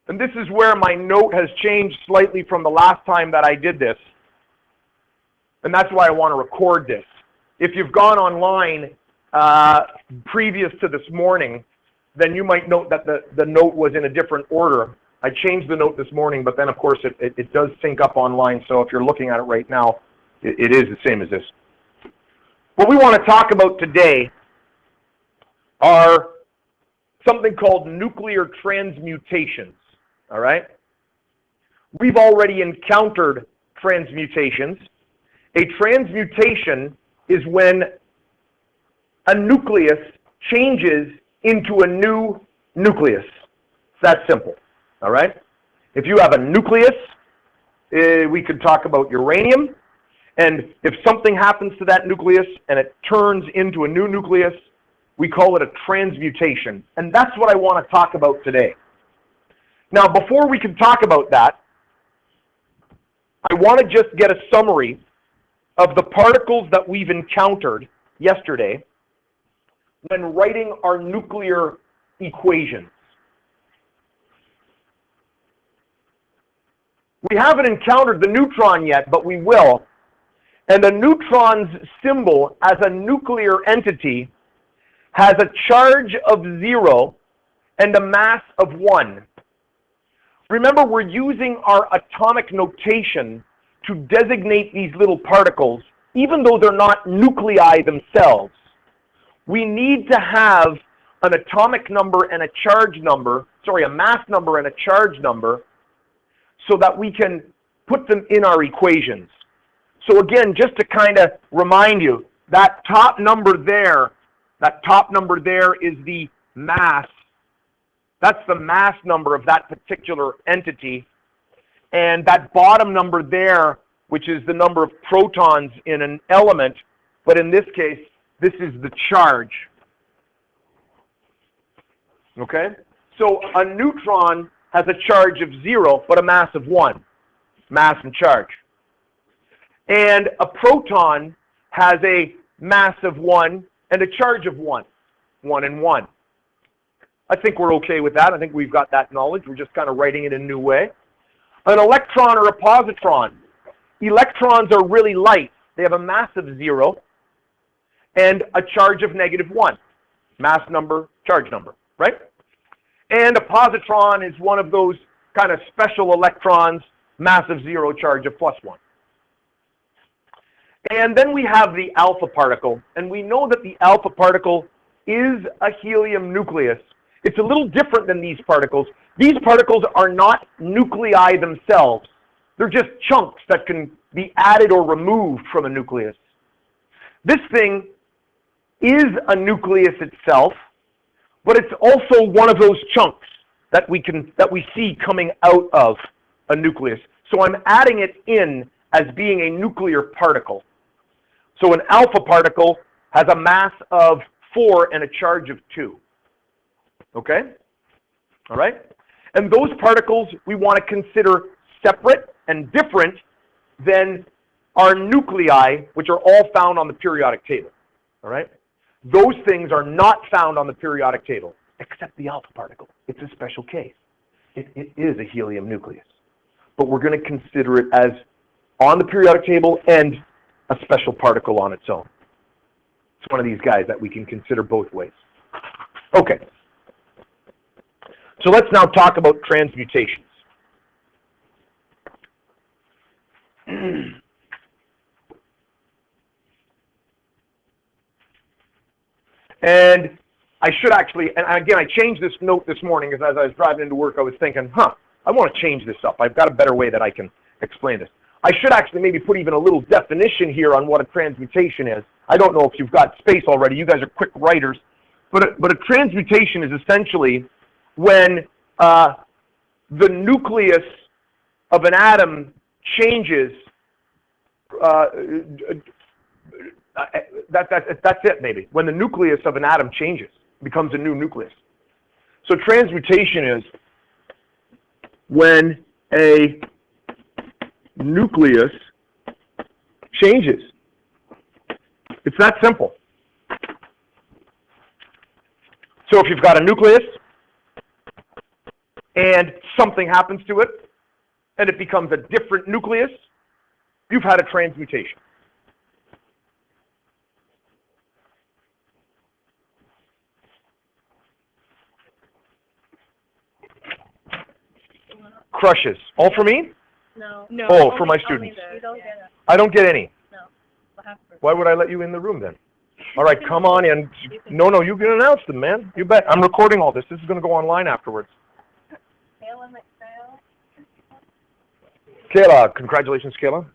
And this is where my note has changed slightly from the last time that I did this. And that's why I want to record this. If you've gone online previous to this morning, then you might note that the note was in a different order. I changed the note this morning, but then of course it does sync up online. So if you're looking at it right now, it is the same as this. What we want to talk about today are something called nuclear transmutations, all right? We've already encountered transmutations. A transmutation is when a nucleus changes into a new nucleus. It's that simple, all right? If you have a nucleus, we could talk about uranium, and if something happens to that nucleus and it turns into a new nucleus, we call it a transmutation. And that's what I want to talk about today. Now, before we can talk about that, I want to just get a summary of the particles that we've encountered yesterday when writing our nuclear equations. We haven't encountered the neutron yet, but we will. And the neutron's symbol as a nuclear entity has a charge of 0 and a mass of 1. Remember, we're using our atomic notation to designate these little particles, even though they're not nuclei themselves. We need to have an atomic number and a charge number, a mass number and a charge number, so that we can put them in our equations. So again, just to kind of remind you, that top number there is the mass. That's the mass number of that particular entity. And that bottom number there, which is the number of protons in an element, but in this case, this is the charge. Okay? So a neutron has a charge of 0, but a mass of 1. Mass and charge. And a proton has a mass of 1 and a charge of 1. 1 and 1. I think we're okay with that. I think we've got that knowledge. We're just kind of writing it in a new way. An electron or a positron. Electrons are really light. They have a mass of 0 and a charge of -1. Mass number, charge number, right? And a positron is one of those kind of special electrons, mass of 0, charge of +1. And then we have the alpha particle, and we know that the alpha particle is a helium nucleus. It's a little different than these particles. These particles are not nuclei themselves. They're just chunks that can be added or removed from a nucleus. This thing is a nucleus itself, but it's also one of those chunks that we see coming out of a nucleus. So I'm adding it in as being a nuclear particle. So an alpha particle has a mass of 4 and a charge of 2. Okay? All right? And those particles we want to consider separate and different than our nuclei, which are all found on the periodic table. All right? Those things are not found on the periodic table, except the alpha particle. It's a special case. It is a helium nucleus. But we're going to consider it as on the periodic table and a special particle on its own. It's one of these guys that we can consider both ways. Okay. So let's now talk about transmutations. And I should actually, and again, I changed this note this morning because as I was driving into work, I was thinking, I want to change this up. I've got a better way that I can explain this. I should actually maybe put even a little definition here on what a transmutation is. I don't know if you've got space already. You guys are quick writers. But a transmutation is essentially when the nucleus of an atom changes. That's it, maybe. When the nucleus of an atom changes, becomes a new nucleus. So transmutation is when a nucleus changes. It's that simple. So if you've got a nucleus and something happens to it, and it becomes a different nucleus, you've had a transmutation. Crushes. All for me? No. Oh, for my students. You don't get it. I don't get any. No. What happened? Why would I let you in the room then? All right, come on in. No, you can announce them, man. You bet. I'm recording all this. This is going to go online afterwards. Kayla, congratulations, Kayla.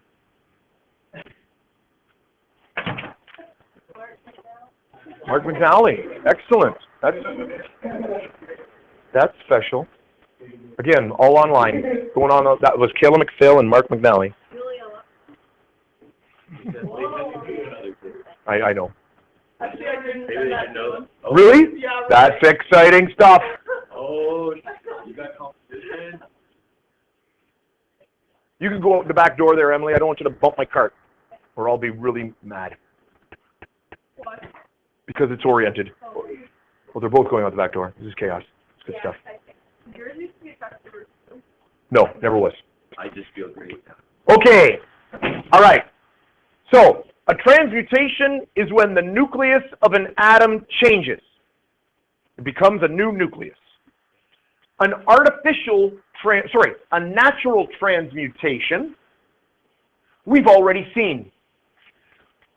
Mark McNally, excellent. That's special. Again, all online. Going on. That was Kayla McPhail and Mark McNally. I know. Really? That's exciting stuff. Oh, you got competition? You can go out the back door there, Emily. I don't want you to bump my cart, or I'll be really mad. What? Because it's oriented. Well, they're both going out the back door. This is chaos. It's good stuff. Yours used to be a customer. No, never was. I just feel great. Okay. All right. So, a transmutation is when the nucleus of an atom changes. It becomes a new nucleus. An a natural transmutation, we've already seen.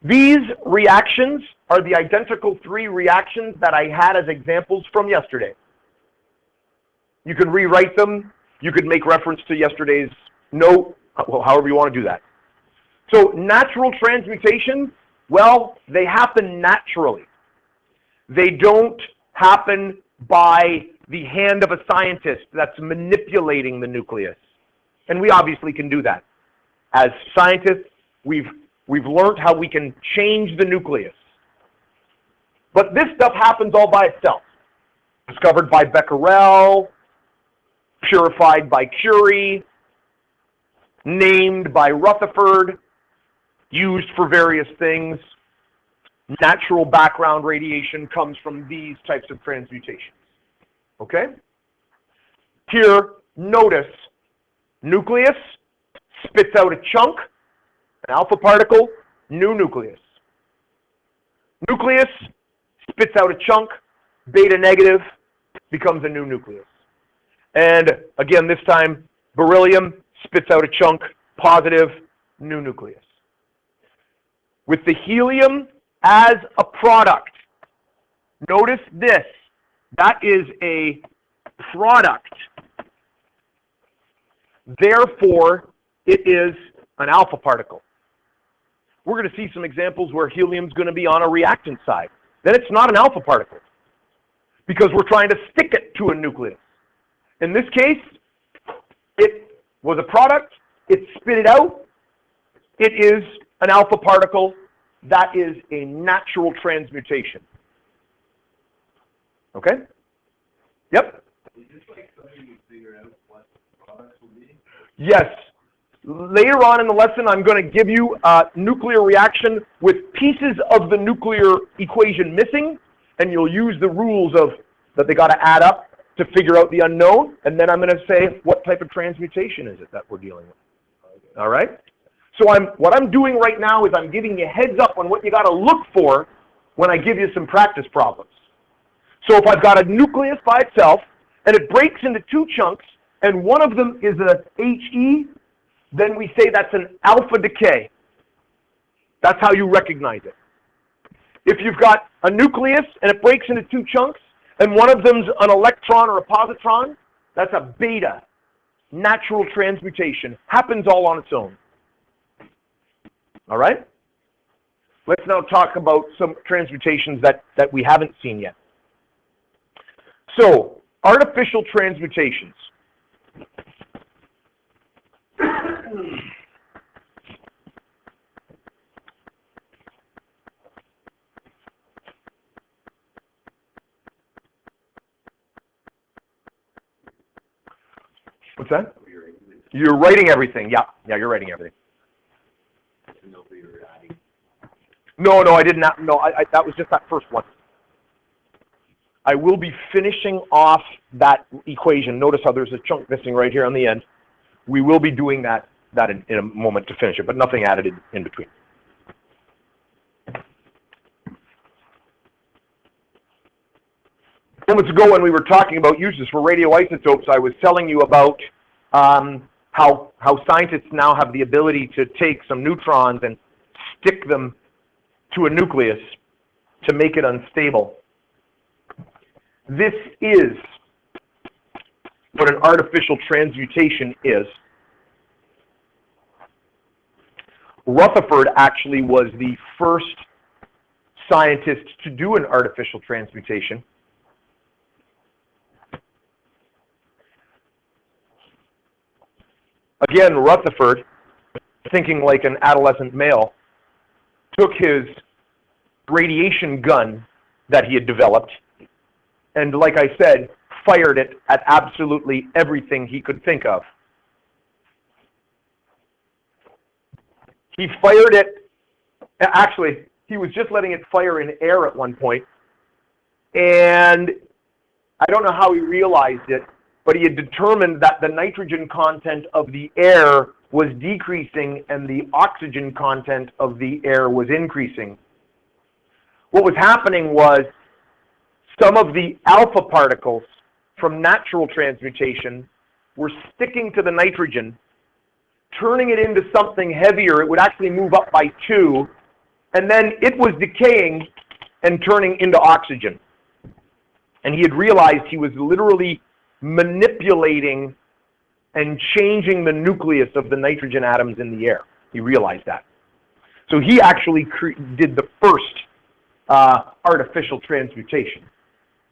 These reactions are the identical three reactions that I had as examples from yesterday. You can rewrite them. You could make reference to yesterday's note, well, however you want to do that. So natural transmutations, well, they happen naturally. They don't happen by the hand of a scientist that's manipulating the nucleus. And we obviously can do that. As scientists, we've learned how we can change the nucleus. But this stuff happens all by itself. Discovered by Becquerel, purified by Curie, named by Rutherford, used for various things. Natural background radiation comes from these types of transmutations. Okay? Here, notice, nucleus spits out a chunk, an alpha particle, new nucleus. Nucleus spits out a chunk, beta negative, becomes a new nucleus. And again, this time, beryllium spits out a chunk, positive, new nucleus. With the helium as a product, notice this. That is a product. Therefore, it is an alpha particle. We're going to see some examples where helium's going to be on a reactant side. Then it's not an alpha particle because we're trying to stick it to a nucleus. In this case, it was a product. It spit it out. It is an alpha particle. That is a natural transmutation. Okay? Yep? Is this like something you figure out what the products will be? Yes. Later on in the lesson, I'm going to give you a nuclear reaction with pieces of the nuclear equation missing, and you'll use the rules of that they got to add up to figure out the unknown, and then I'm going to say what type of transmutation is it that we're dealing with. All right? So what I'm doing right now is I'm giving you heads up on what you got to look for when I give you some practice problems. So if I've got a nucleus by itself, and it breaks into two chunks, and one of them is a HE, then we say that's an alpha decay. That's how you recognize it. If you've got a nucleus, and it breaks into two chunks, and one of them's an electron or a positron, that's a beta. Natural transmutation. Happens all on its own. All right? Let's now talk about some transmutations that we haven't seen yet. So, artificial transmutations. What's that? You're writing everything. Yeah, you're writing everything. No, I did not. No, that was just that first one. I will be finishing off that equation. Notice how there's a chunk missing right here on the end. We will be doing that in a moment to finish it, but nothing added in between. Moments ago when we were talking about uses for radioisotopes, I was telling you about how scientists now have the ability to take some neutrons and stick them to a nucleus to make it unstable. This is what an artificial transmutation is. Rutherford actually was the first scientist to do an artificial transmutation. Again, Rutherford, thinking like an adolescent male, took his radiation gun that he had developed and, like I said, fired it at absolutely everything he could think of. He fired it, actually, he was just letting it fire in air at one point, and I don't know how he realized it, but he had determined that the nitrogen content of the air was decreasing and the oxygen content of the air was increasing. What was happening was some of the alpha particles from natural transmutation were sticking to the nitrogen, turning it into something heavier. It would actually move up by 2, and then it was decaying and turning into oxygen. And he had realized he was literally manipulating and changing the nucleus of the nitrogen atoms in the air. He realized that. So he actually did the first artificial transmutation.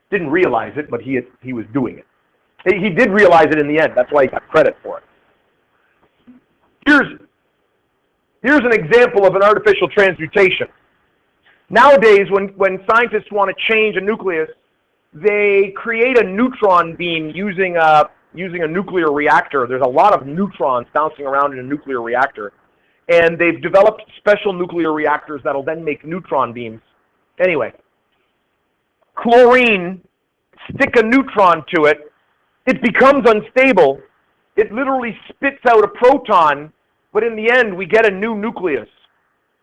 Didn't realize it, but he was doing it. He did realize it in the end. That's why he got credit for it. Here's an example of an artificial transmutation. Nowadays, when scientists want to change a nucleus, they create a neutron beam using a nuclear reactor. There's a lot of neutrons bouncing around in a nuclear reactor. And they've developed special nuclear reactors that'll then make neutron beams. Anyway, chlorine, stick a neutron to it, it becomes unstable. It literally spits out a proton, but in the end, we get a new nucleus,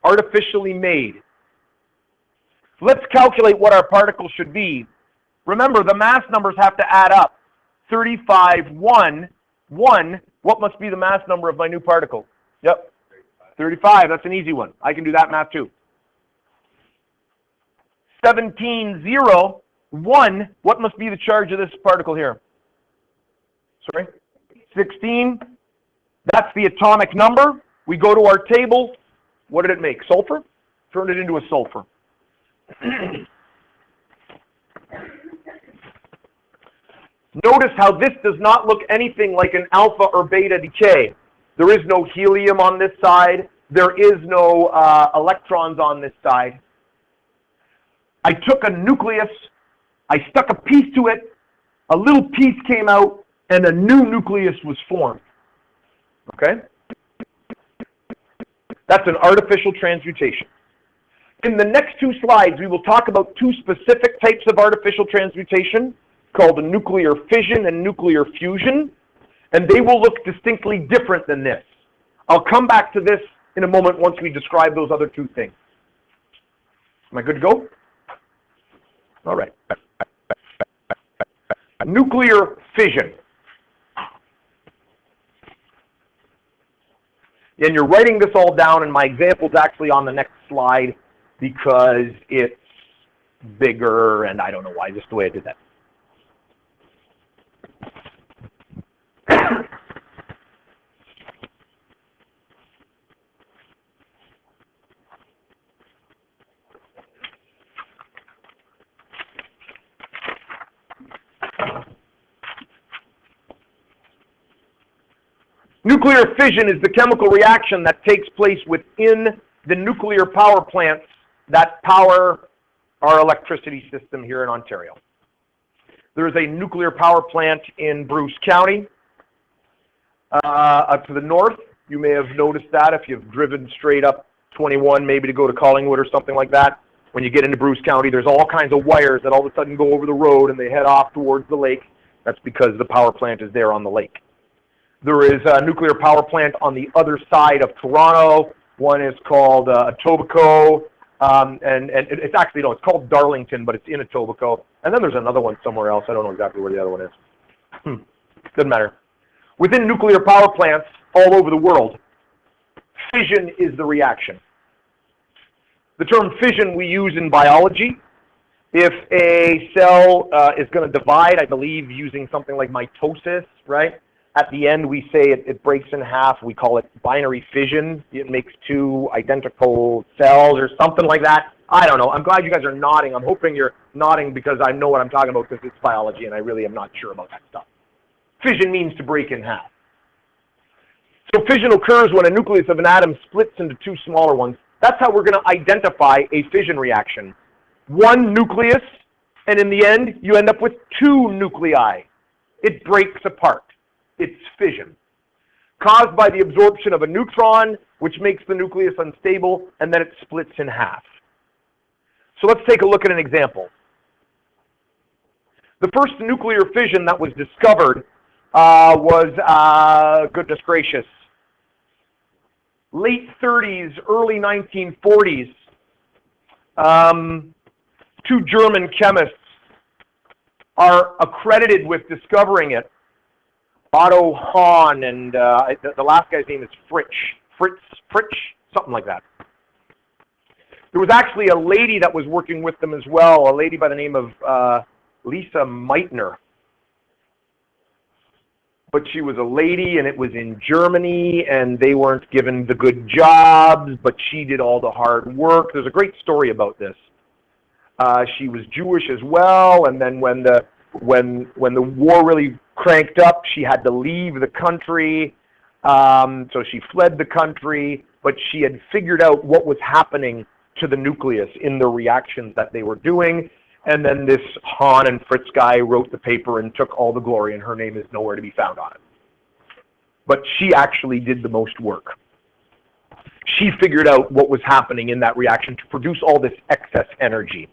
artificially made. Let's calculate what our particles should be. Remember, the mass numbers have to add up. 35, 1, what must be the mass number of my new particle? Yep, 35, that's an easy one. I can do that math too. 17, 0, 1, what must be the charge of this particle here? Sorry? 16, that's the atomic number. We go to our table. What did it make? Sulfur? Turned it into a sulfur. Notice how this does not look anything like an alpha or beta decay. There is no helium on this side. There is no electrons on this side. I took a nucleus, I stuck a piece to it, a little piece came out, and a new nucleus was formed. Okay? That's an artificial transmutation. In the next 2 slides, we will talk about 2 specific types of artificial transmutation called nuclear fission and nuclear fusion, and they will look distinctly different than this. I'll come back to this in a moment once we describe those other 2 things. Am I good to go? All right. Nuclear fission. And you're writing this all down, and my example's actually on the next slide because it's bigger, and I don't know why, just the way I did that. Nuclear fission is the chemical reaction that takes place within the nuclear power plants that power our electricity system here in Ontario. There is a nuclear power plant in Bruce County, up to the north. You may have noticed that if you've driven straight up 21, maybe to go to Collingwood or something like that. When you get into Bruce County, there's all kinds of wires that all of a sudden go over the road and they head off towards the lake. That's because the power plant is there on the lake. There is a nuclear power plant on the other side of Toronto. One is called Etobicoke, and it's actually, no, it's called Darlington, but it's in Etobicoke. And then there's another one somewhere else. I don't know exactly where the other one is. Doesn't matter. Within nuclear power plants all over the world, fission is the reaction. The term fission we use in biology. If a cell is going to divide, I believe, using something like mitosis, right? At the end, we say it breaks in half. We call it binary fission. It makes two identical cells or something like that. I don't know. I'm glad you guys are nodding. I'm hoping you're nodding because I know what I'm talking about because it's biology and I really am not sure about that stuff. Fission means to break in half. So fission occurs when a nucleus of an atom splits into two smaller ones. That's how we're going to identify a fission reaction. One nucleus, and in the end, you end up with two nuclei. It breaks apart. It's fission. Caused by the absorption of a neutron, which makes the nucleus unstable, and then it splits in half. So let's take a look at an example. The first nuclear fission that was discovered was, goodness gracious, late 30s, early 1940s. Two German chemists are accredited with discovering it. Otto Hahn and the last guy's name is Fritsch, something like that. There was actually a lady that was working with them as well, a lady by the name of Lisa Meitner. But she was a lady, and it was in Germany, and they weren't given the good jobs, but she did all the hard work. There's a great story about this. She was Jewish as well, and then when the war really cranked up, she had to leave the country. So she fled the country, but she had figured out what was happening to the nucleus in the reactions that they were doing. And then this Hahn and Fritz guy wrote the paper and took all the glory, and her name is nowhere to be found on it. But she actually did the most work. She figured out what was happening in that reaction to produce all this excess energy.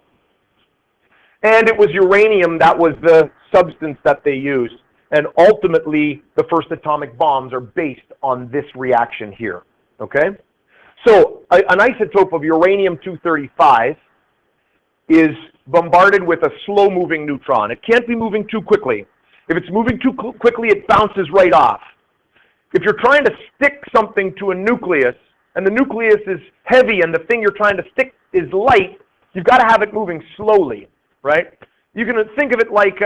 And it was uranium that was the substance that they used. And ultimately, the first atomic bombs are based on this reaction here. Okay? So, an isotope of uranium-235 is bombarded with a slow-moving neutron. It can't be moving too quickly. If it's moving too quickly, it bounces right off. If you're trying to stick something to a nucleus, and the nucleus is heavy and the thing you're trying to stick is light, you've got to have it moving slowly, right? You can think of it like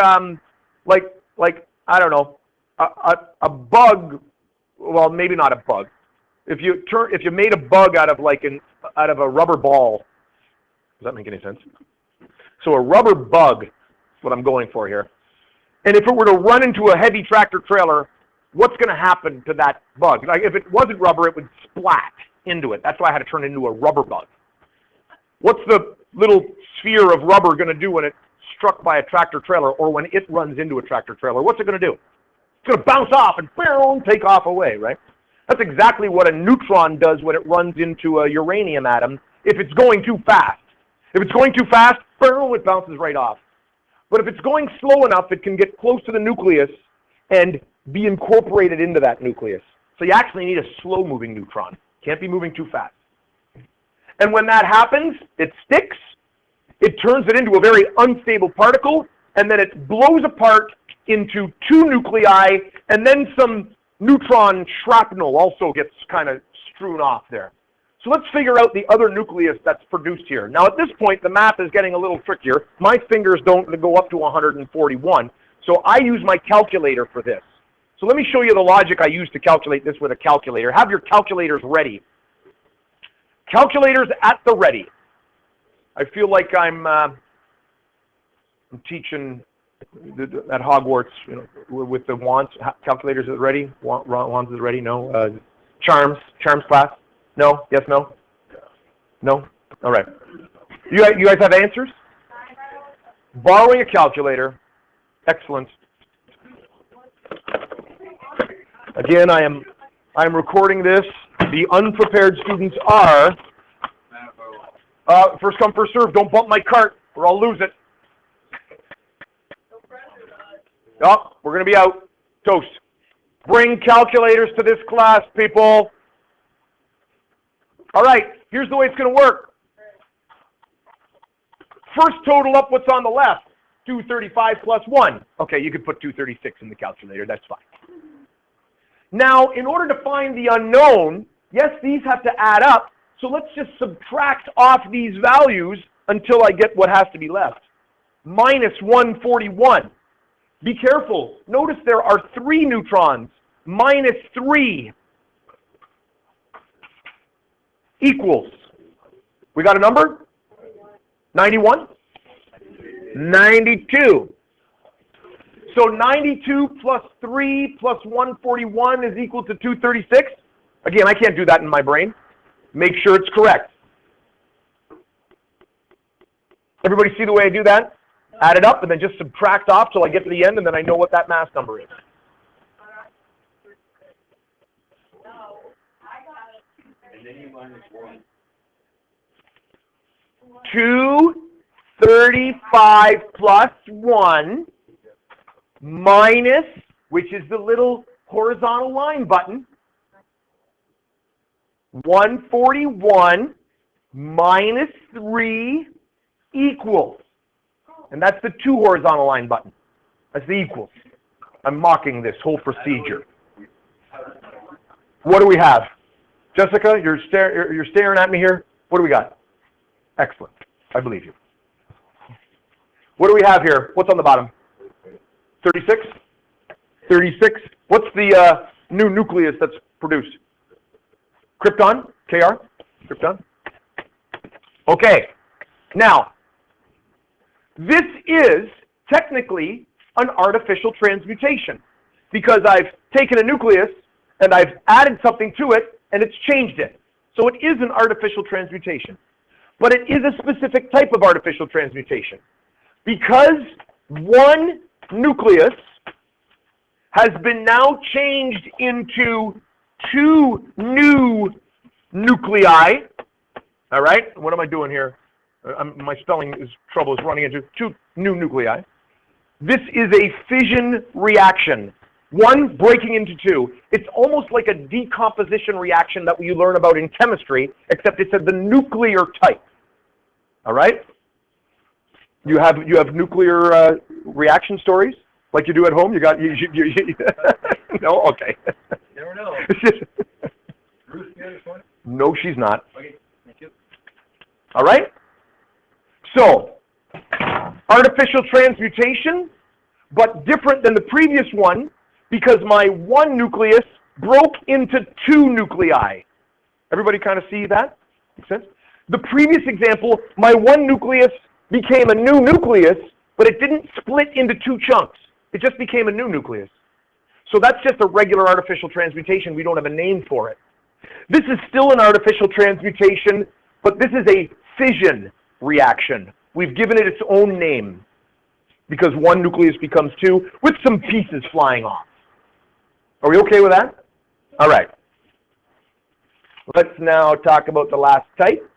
I don't know, a bug. Well, maybe not a bug. If you made a bug out of a rubber ball, does that make any sense? So a rubber bug is what I'm going for here. And if it were to run into a heavy tractor trailer, what's going to happen to that bug? Like if it wasn't rubber, it would splat into it. That's why I had to turn it into a rubber bug. What's the little sphere of rubber going to do when it's struck by a tractor trailer or when it runs into a tractor trailer? What's it going to do? It's going to bounce off and take off away, right? That's exactly what a neutron does when it runs into a uranium atom if it's going too fast. If it's going too fast, it bounces right off. But if it's going slow enough, it can get close to the nucleus and be incorporated into that nucleus. So you actually need a slow-moving neutron. Can't be moving too fast. And when that happens, it sticks, it turns it into a very unstable particle, and then it blows apart into two nuclei, and then some neutron shrapnel also gets kind of strewn off there. So let's figure out the other nucleus that's produced here. Now at this point, the math is getting a little trickier. My fingers don't go up to 141, so I use my calculator for this. So let me show you the logic I use to calculate this with a calculator. Have your calculators ready. Calculators at the ready. I feel like I'm teaching at Hogwarts, you know, with the wands. Calculators at the ready? Wands at the ready? No. Charms class? No? Yes, no? No? All right. You guys have answers? Borrowing a calculator. Excellent. Again, I am recording this. The unprepared students are First come, first serve. Don't bump my cart or I'll lose it. No pressure, guys. Oh, we're going to be out. Toast. Bring calculators to this class, people. All right, here's the way it's going to work. First, total up what's on the left. 235 plus 1. Okay, you could put 236 in the calculator. That's fine. Now, in order to find the unknown, yes, these have to add up. So let's just subtract off these values until I get what has to be left. Minus 141. Be careful. Notice there are 3 neutrons. Minus 3 equals. We got a number? 91? 92. So 92 plus 3 plus 141 is equal to 236. Again, I can't do that in my brain. Make sure it's correct. Everybody see the way I do that? Add it up and then just subtract off till I get to the end and then I know what that mass number is. And then you minus 1. 235 plus 1 minus, which is the little horizontal line button, 141 minus 3 equals. And that's the 2 horizontal line button. That's the equals. I'm mocking this whole procedure. What do we have? Jessica, you're staring at me here. What do we got? Excellent. I believe you. What do we have here? What's on the bottom? 36? 36. What's the new nucleus that's produced? Krypton? KR? Krypton? Okay. Now, this is technically an artificial transmutation because I've taken a nucleus and I've added something to it and it's changed it. So it is an artificial transmutation. But it is a specific type of artificial transmutation because one nucleus has been now changed into 2 new nuclei. All right, what am I doing here? My spelling trouble is running into 2 new nuclei. This is a fission reaction. 1 breaking into 2. It's almost like a decomposition reaction that you learn about in chemistry, except it's of the nuclear type. All right? You have nuclear reaction stories like you do at home? You no? Okay. You never know. Ruth, you this one? No, she's not. Okay, thank you. All right? So, artificial transmutation, but different than the previous one because my 1 nucleus broke into 2 nuclei. Everybody kind of see that? Make sense? The previous example, my 1 nucleus became a new nucleus, but it didn't split into 2 chunks. It just became a new nucleus. So that's just a regular artificial transmutation. We don't have a name for it. This is still an artificial transmutation, but this is a fission reaction. We've given it its own name because 1 nucleus becomes 2 with some pieces flying off. Are we okay with that? All right. Let's now talk about the last type,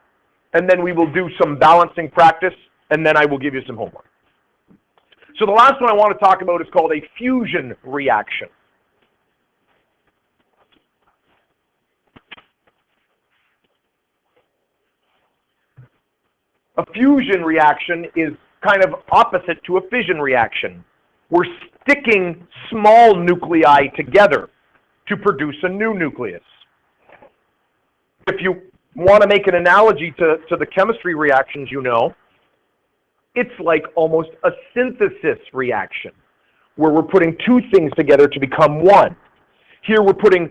and then we will do some balancing practice, and then I will give you some homework. So the last one I want to talk about is called a fusion reaction. A fusion reaction is kind of opposite to a fission reaction. We're sticking small nuclei together to produce a new nucleus. If you want to make an analogy to the chemistry reactions you know, it's like almost a synthesis reaction where we're putting 2 things together to become 1. Here we're putting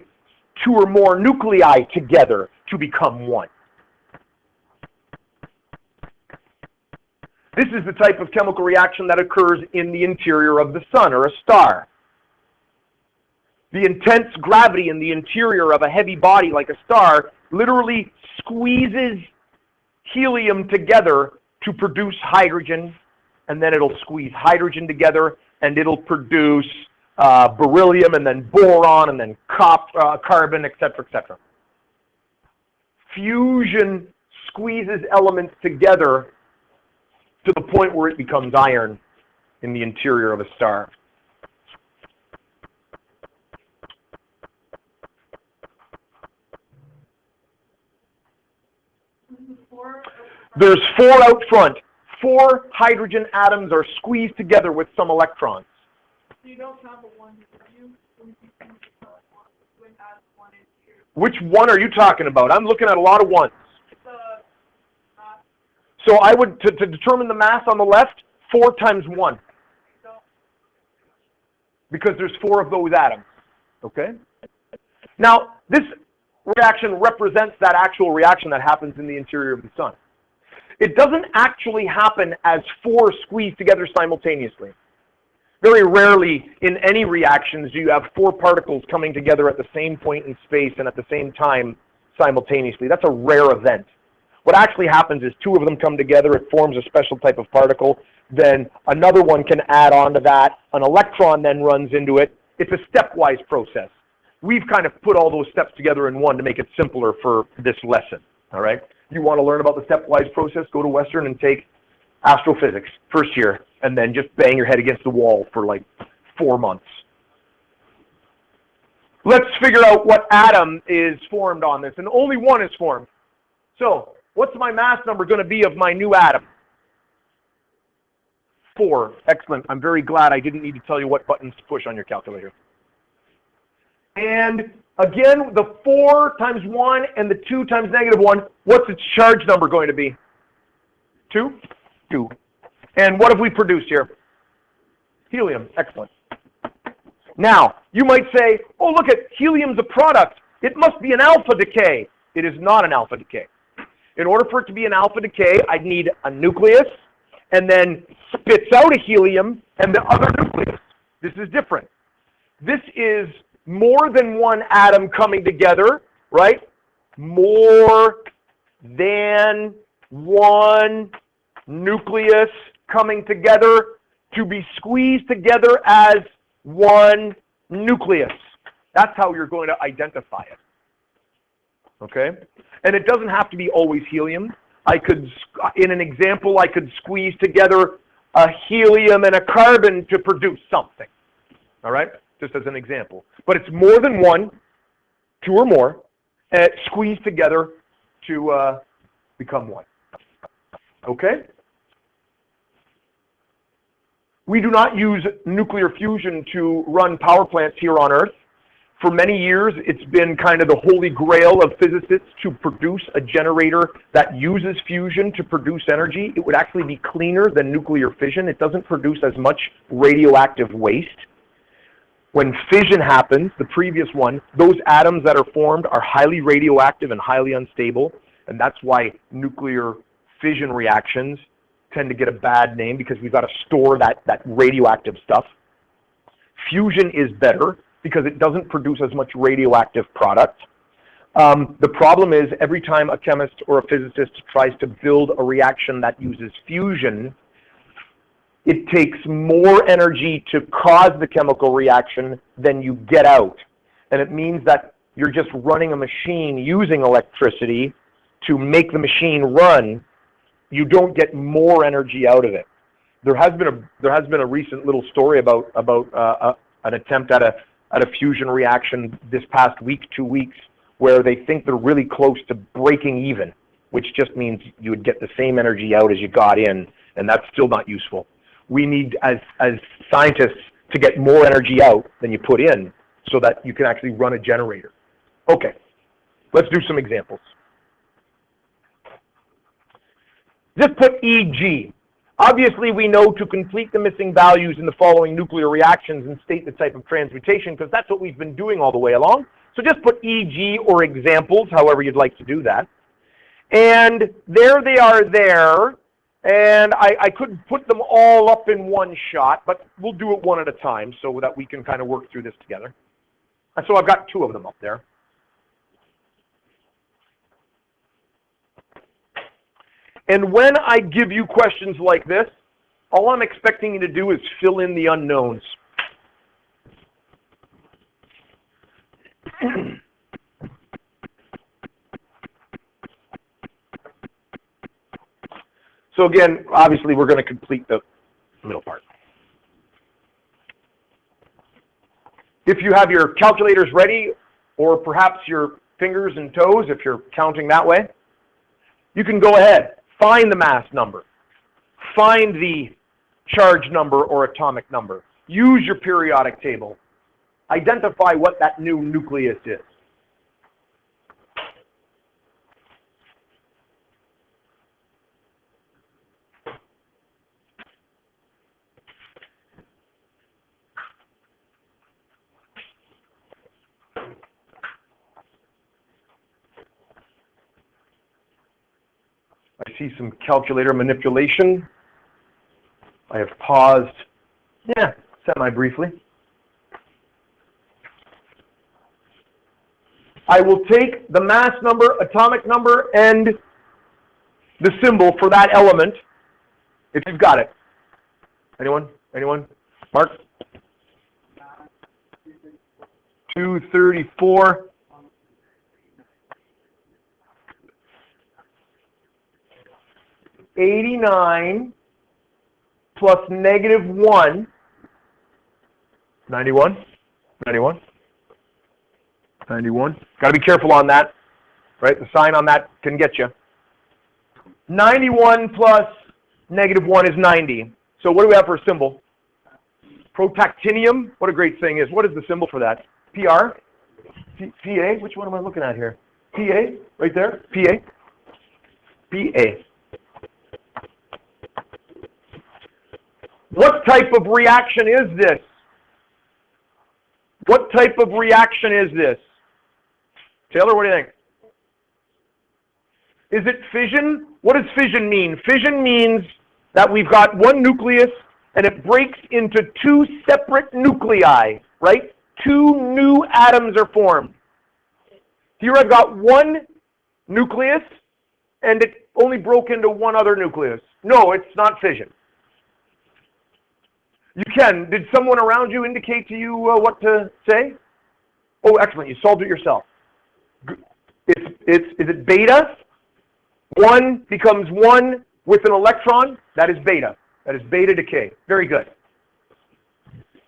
2 or more nuclei together to become 1. This is the type of chemical reaction that occurs in the interior of the sun or a star. The intense gravity in the interior of a heavy body like a star literally squeezes helium together to produce hydrogen, and then it'll squeeze hydrogen together and it'll produce beryllium and then boron and then carbon, etc., etc. Fusion squeezes elements together to the point where it becomes iron in the interior of a star. There's 4 out front. 4 hydrogen atoms are squeezed together with some electrons. So you don't have a one, you add one into your... Which one are you talking about? I'm looking at a lot of ones. The So I would, to determine the mass on the left, 4 times 1. Because there's 4 of those atoms. Okay? Now, this reaction represents that actual reaction that happens in the interior of the sun. It doesn't actually happen as 4 squeezed together simultaneously. Very rarely in any reactions do you have 4 particles coming together at the same point in space and at the same time simultaneously. That's a rare event. What actually happens is 2 of them come together, it forms a special type of particle, then another one can add on to that, an electron then runs into it. It's a stepwise process. We've kind of put all those steps together in one to make it simpler for this lesson, all right? You want to learn about the stepwise process, go to Western and take astrophysics, first year, and then just bang your head against the wall for like 4 months. Let's figure out what atom is formed on this, and only one is formed. So, what's my mass number going to be of my new atom? 4. Excellent. I'm very glad I didn't need to tell you what buttons to push on your calculator. And again, the 4 times 1 and the 2 times -1, what's its charge number going to be? 2? 2. And what have we produced here? Helium. Excellent. Now, you might say, oh, look at helium's a product. It must be an alpha decay. It is not an alpha decay. In order for it to be an alpha decay, I'd need a nucleus, and then spits out a helium and the other nucleus. This is different. This is more than one atom coming together, right? More than one nucleus coming together to be squeezed together as one nucleus. That's how you're going to identify it. Okay? And it doesn't have to be always helium. I could, in an example, I could squeeze together a helium and a carbon to produce something. All right? Just as an example. But it's more than one, 2 or more, squeezed together to become one. Okay? We do not use nuclear fusion to run power plants here on Earth. For many years, it's been kind of the holy grail of physicists to produce a generator that uses fusion to produce energy. It would actually be cleaner than nuclear fission. It doesn't produce as much radioactive waste. When fission happens, the previous one, those atoms that are formed are highly radioactive and highly unstable, and that's why nuclear fission reactions tend to get a bad name, because we've got to store that radioactive stuff. Fusion is better because it doesn't produce as much radioactive product. The problem is every time a chemist or a physicist tries to build a reaction that uses fusion, it takes more energy to cause the chemical reaction than you get out. And it means that you're just running a machine using electricity to make the machine run. You don't get more energy out of it. There has been a recent little story about an attempt at a fusion reaction this past week, 2 weeks, where they think they're really close to breaking even, which just means you would get the same energy out as you got in, and that's still not useful. We need, as scientists, to get more energy out than you put in so that you can actually run a generator. Okay, let's do some examples. Just put EG. Obviously, we know to complete the missing values in the following nuclear reactions and state the type of transmutation, because that's what we've been doing all the way along. So just put EG or examples, however you'd like to do that. And there they are there. And I could put them all up in one shot, but we'll do it one at a time so that we can kind of work through this together. And so I've got 2 of them up there. And when I give you questions like this, all I'm expecting you to do is fill in the unknowns. So again, obviously we're going to complete the middle part. If you have your calculators ready, or perhaps your fingers and toes, if you're counting that way, you can go ahead, find the mass number, find the charge number or atomic number, use your periodic table, identify what that new nucleus is. I see some calculator manipulation. I have paused, semi-briefly. I will take the mass number, atomic number, and the symbol for that element, if you've got it. Anyone? Anyone? Mark? 234. $89 plus -1, 91, 91, 91. Got to be careful on that, right? The sign on that can get you. 91 plus -1 is 90. So what do we have for a symbol? Protactinium. What a great thing is. What is the symbol for that? PR? PA? Which one am I looking at here? PA? Right there? PA? PA. What type of reaction is this? What type of reaction is this? Taylor, what do you think? Is it fission? What does fission mean? Fission means that we've got one nucleus and it breaks into two separate nuclei, right? Two new atoms are formed. Here I've got one nucleus and it only broke into one other nucleus. No, it's not fission. You can. Did someone around you indicate to you what to say? Oh, excellent. You solved it yourself. Is it beta? One becomes one with an electron. That is beta. That is beta decay. Very good.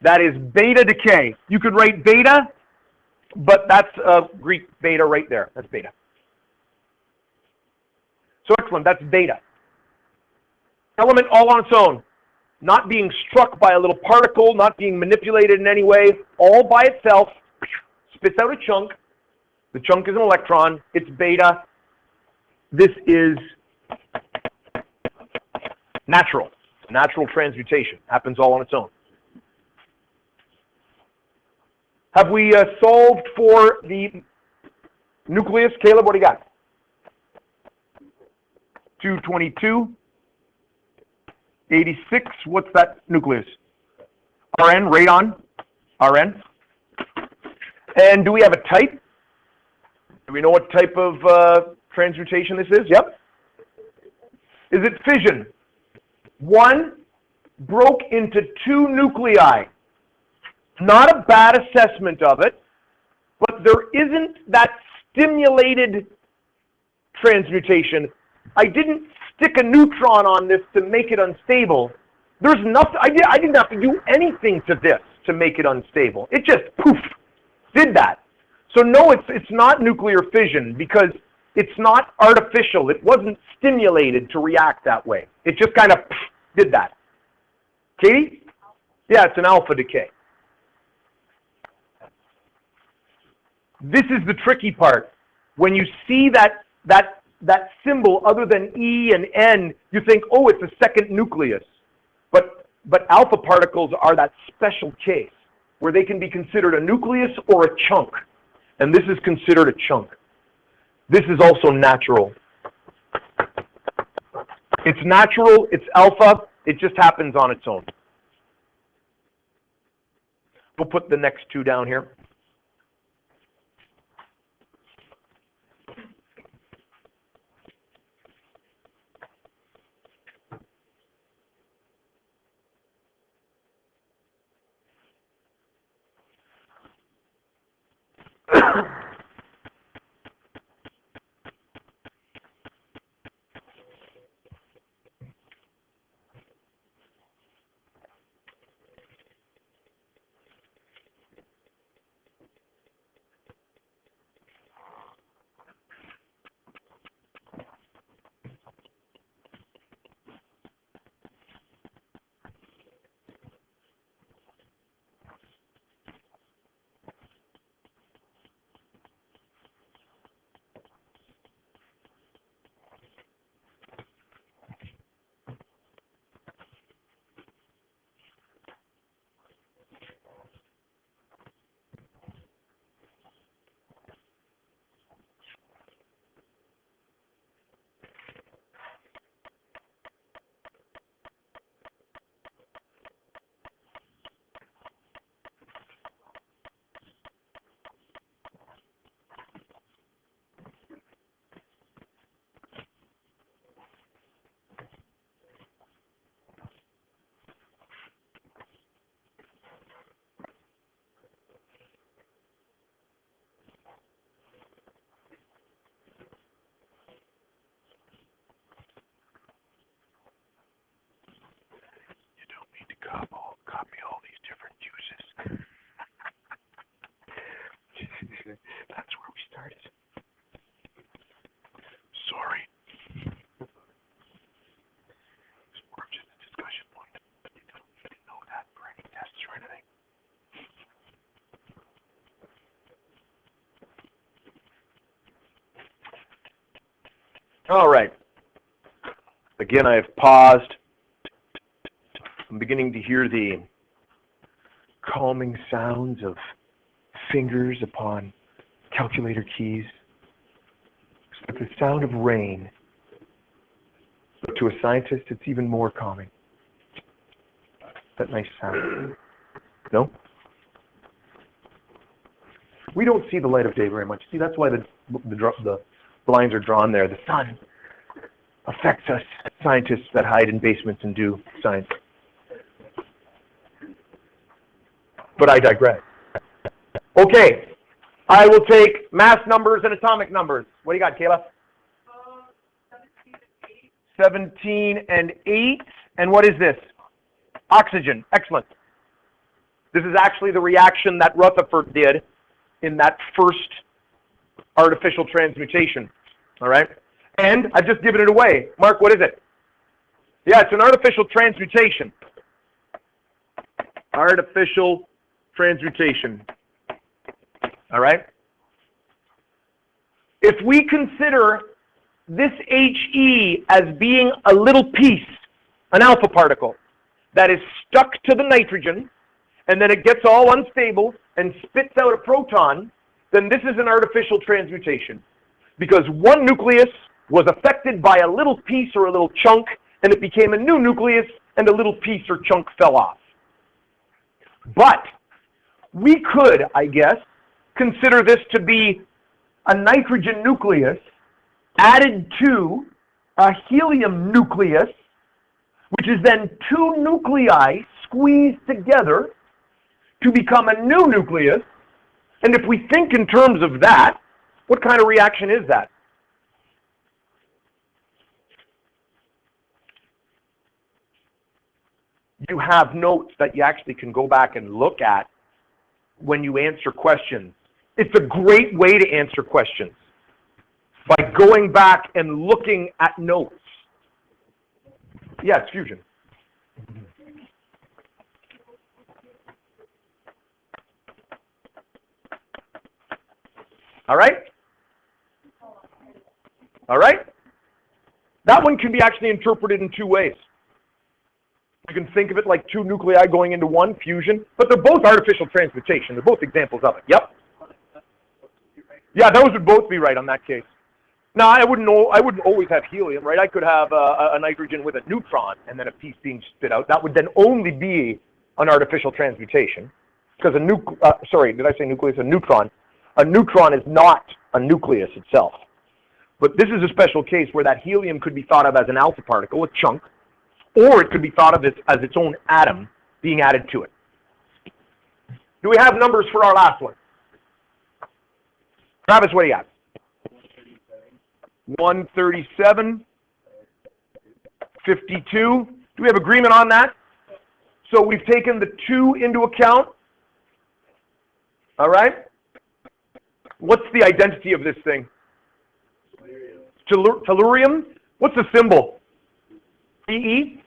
That is beta decay. You could write beta, but that's Greek beta right there. That's beta. So excellent. That's beta. Element all on its own. Not being struck by a little particle, not being manipulated in any way, all by itself, spits out a chunk. The chunk is an electron. It's beta. This is natural. Natural transmutation. Happens all on its own. Have we solved for the nucleus? Caleb, what do you got? 222. 86, what's that nucleus? Rn, radon, Rn. And do we have a type? Do we know what type of transmutation this is? Yep. Is it fission? One broke into two nuclei. Not a bad assessment of it, but there isn't that stimulated transmutation. I didn't stick a neutron on this to make it unstable. There's nothing, I didn't have to do anything to this to make it unstable. It just, poof, did that. So no, it's not nuclear fission because it's not artificial. It wasn't stimulated to react that way. It just kind of did that. Katie? Yeah, it's an alpha decay. This is the tricky part. When you see that symbol other than E and N, you think, oh, it's a second nucleus. But alpha particles are that special case where they can be considered a nucleus or a chunk. And this is considered a chunk. This is also natural. It's natural, it's alpha, it just happens on its own. We'll put the next two down here. All right. Again, I have paused. I'm beginning to hear the calming sounds of fingers upon calculator keys. It's like the sound of rain. But to a scientist, it's even more calming. That nice sound. No? We don't see the light of day very much. See, that's why the blinds are drawn there. The sun affects us, scientists that hide in basements and do science. But I digress. Okay, I will take mass numbers and atomic numbers. What do you got, Kayla? 17 and 8. And what is this? Oxygen. Excellent. This is actually the reaction that Rutherford did in that first artificial transmutation. All right? And I've just given it away. Mark, what is it? Yeah, it's an artificial transmutation. Artificial transmutation. All right? If we consider this He as being a little piece, an alpha particle, that is stuck to the nitrogen, and then it gets all unstable and spits out a proton, then this is an artificial transmutation. Because one nucleus was affected by a little piece or a little chunk, and it became a new nucleus, and a little piece or chunk fell off. But we could, I guess, consider this to be a nitrogen nucleus added to a helium nucleus, which is then two nuclei squeezed together to become a new nucleus. And if we think in terms of that, what kind of reaction is that? You have notes that you actually can go back and look at when you answer questions. It's a great way to answer questions, by going back and looking at notes. Yeah, it's fusion. All right? All right? That one can be actually interpreted in two ways. You can think of it like two nuclei going into one, fusion, but they're both artificial transmutation. They're both examples of it. Yep. Yeah, those would both be right on that case. Now, I wouldn't always have helium, right? I could have a nitrogen with a neutron and then a piece being spit out. That would then only be an artificial transmutation, because sorry, did I say nucleus? A neutron. A neutron is not a nucleus itself. But this is a special case where that helium could be thought of as an alpha particle, a chunk, or it could be thought of as its own atom being added to it. Do we have numbers for our last one? Travis, what do you got? 137, 52. Do we have agreement on that? So we've taken the 2 into account. All right? What's the identity of this thing? Tellurium. What's the symbol? Te?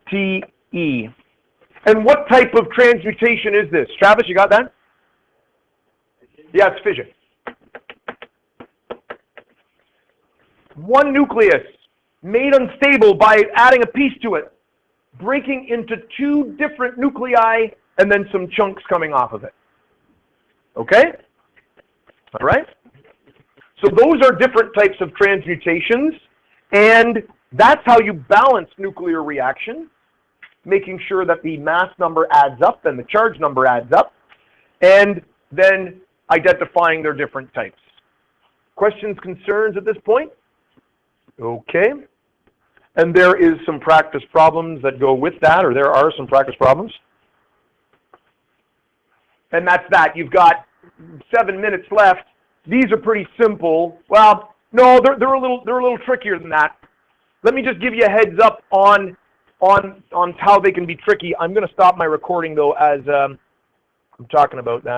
Te. And what type of transmutation is this? Travis, you got that? Yeah, it's fission. One nucleus made unstable by adding a piece to it, breaking into 2 different nuclei, and then some chunks coming off of it. Okay? All right? So those are different types of transmutations, and that's how you balance nuclear reaction, making sure that the mass number adds up and the charge number adds up, and then identifying their different types. Questions, concerns at this point? Okay. And there is some practice problems that go with that, or there are some practice problems. And that's that. You've got 7 minutes left. These are pretty simple. Well, no, they're a little trickier than that. Let me just give you a heads up on how they can be tricky. I'm going to stop my recording though as I'm talking about that.